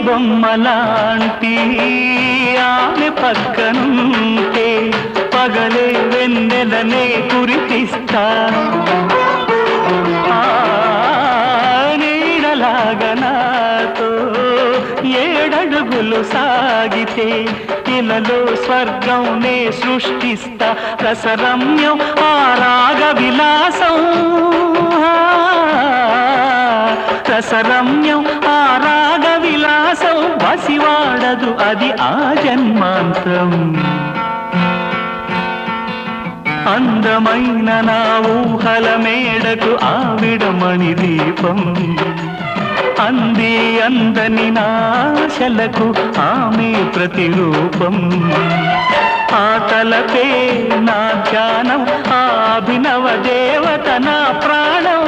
బొమ్మలాంటి ఆమె పక్కనుంటే పగలే వెన్నెలనే కురిపిస్తా నీడలాగా నాతో ఏడడుగులు సాగితే ఇలలో స్వర్గం నే సృష్టిస్తా రసరమ్యం ఆ రాగ విలాసం రసరమ్యం ఆ రాగ విలాసం వసివాడదు అది ఆ జన్మాంతం అందమైన నా ఊహల మేడకు ఆవిడమణి దీపం అంది అందని నాశలకు ఆమె ప్రతిరూపం ఆ తలపే నా ధ్యానం ఆ అభినవ దేవత నా ప్రాణం